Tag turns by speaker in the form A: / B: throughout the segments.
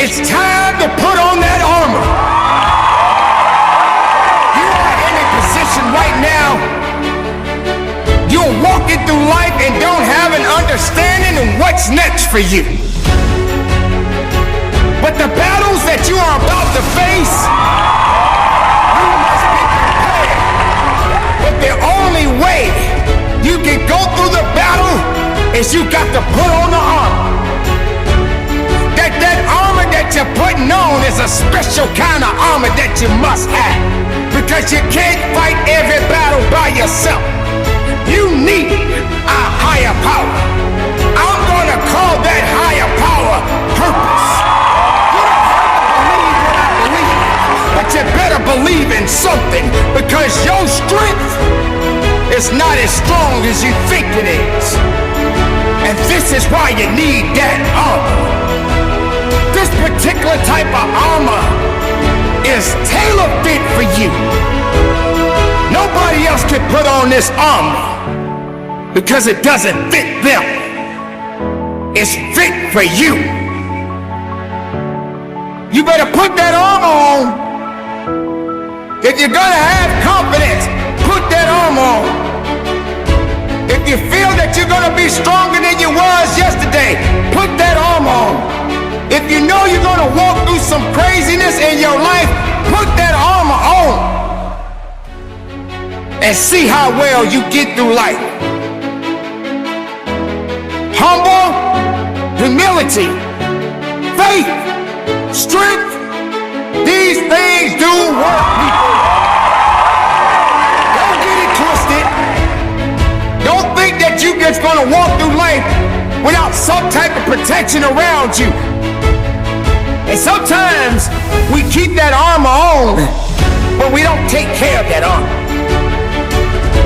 A: It's time to put on that armor. You are in a position right now. You're walking through life and don't have an understanding of what's next for you. But the battles that you are about to face, you must be prepared. But the only way you can go through the battle is you got to put on the armor. That armor that you're putting on is a special kind of armor that you must have, because you can't fight every battle by yourself. You need a higher power. I'm going to call that higher power purpose. But you better believe in something, because your strength is not as strong as you think it is. And this is why you need that armor. This particular type of armor is tailor-fit for you. Nobody else can put on this armor because it doesn't fit them. It's fit for you. You better put that armor on. If you're gonna have confidence, put that armor on. If you feel that you're gonna be stronger than you was yesterday, put that armor on. If you know you're gonna walk through some craziness in your life, put that armor on. And see how well you get through life. Humble, humility, faith, strength, these things do work, people. Don't get it twisted. Don't think that you're just gonna walk through life without some type of protection around you. And sometimes we keep that armor on, but we don't take care of that armor.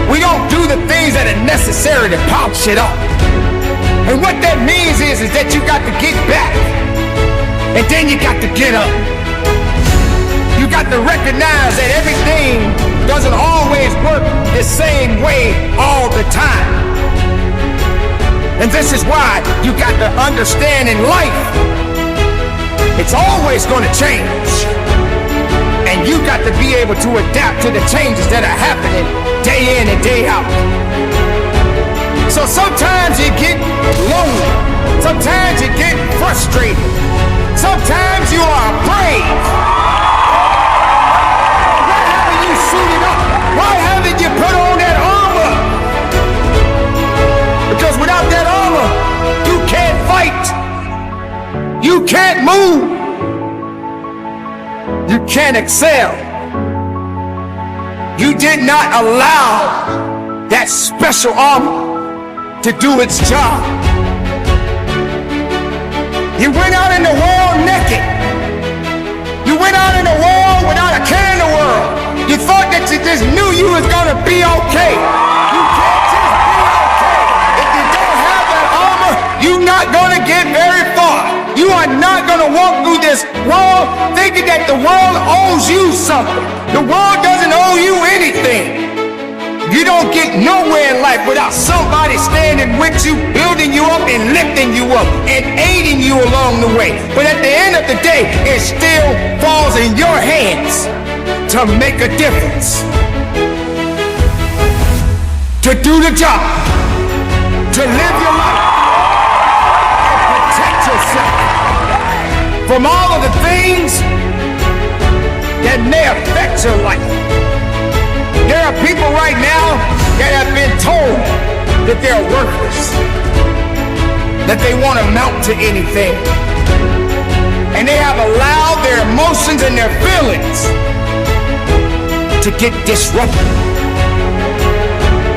A: We don't do the things that are necessary to polish it up. And what that means is that you got to get back, and then you got to get up. You got to recognize that everything doesn't always work the same way all the time. And this is why you got to understand in life, it's always going to change. And you got to be able to adapt to the changes that are happening day in and day out. So sometimes you get lonely. Sometimes you get frustrated. Sometimes you are afraid. Why haven't you suited up? Why haven't you put on that armor? Because without that armor, you can't fight. You can't move. You can't excel. You did not allow that special armor to do its job. You went out in the world naked. You went out in the world without a care in the world. You thought that you just knew you was gonna be okay. You can't just be okay. If you don't have that armor, you're not gonna get very far. You are not gonna walk through this world thinking that the world owes you something. The world doesn't owe you anything. You don't get nowhere in life without somebody standing with you, building you up and lifting you up and aiding you along the way. But at the end of the day, it still falls in your hands to make a difference, to do the job, to live your life and protect yourself from all of the things that may affect your life. There are people right now that have been told that they're worthless, that they won't amount to anything. And they have allowed their emotions and their feelings to get disrupted.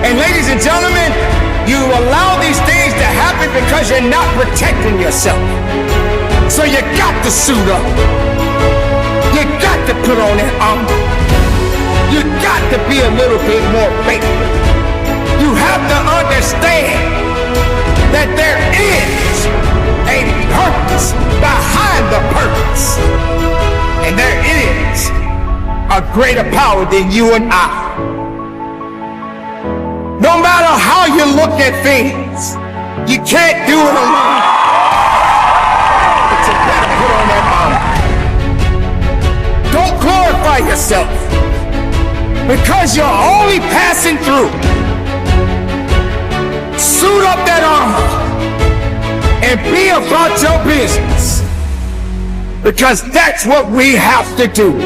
A: And ladies and gentlemen, you allow these things to happen because you're not protecting yourself. So you got to suit up. You got to put on that armor. You got to be a little bit more faithful. You have to understand that there is a purpose behind the purpose. And there is a greater power than you and I. No matter how you look at things, you can't do it alone. But you better put on that armor. yourself, because you're only passing through. Suit up that armor and be about your business, because that's what we have to do.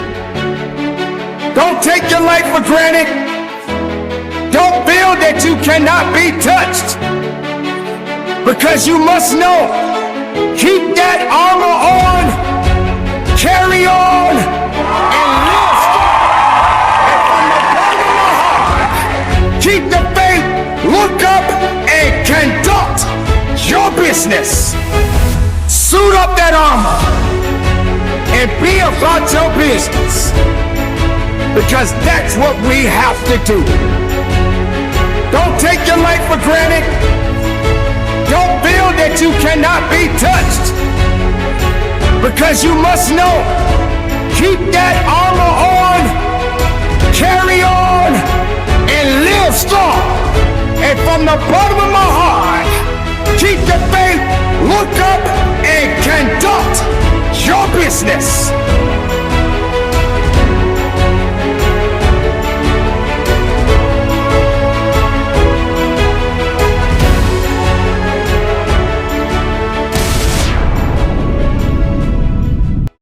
A: Don't take your life for granted. Don't feel that you cannot be touched, because you must know, keep that armor on, carry on, and live strong. And from the bottom of my heart, keep the faith, look up, and conduct your business. Suit up that armor and be about your business, because that's what we have to do. Don't take your life for granted. Don't feel that you cannot be touched, because you must know, keep that armor on, carry on, and live strong. And from the bottom of my heart, keep the faith, look up, and conduct your business.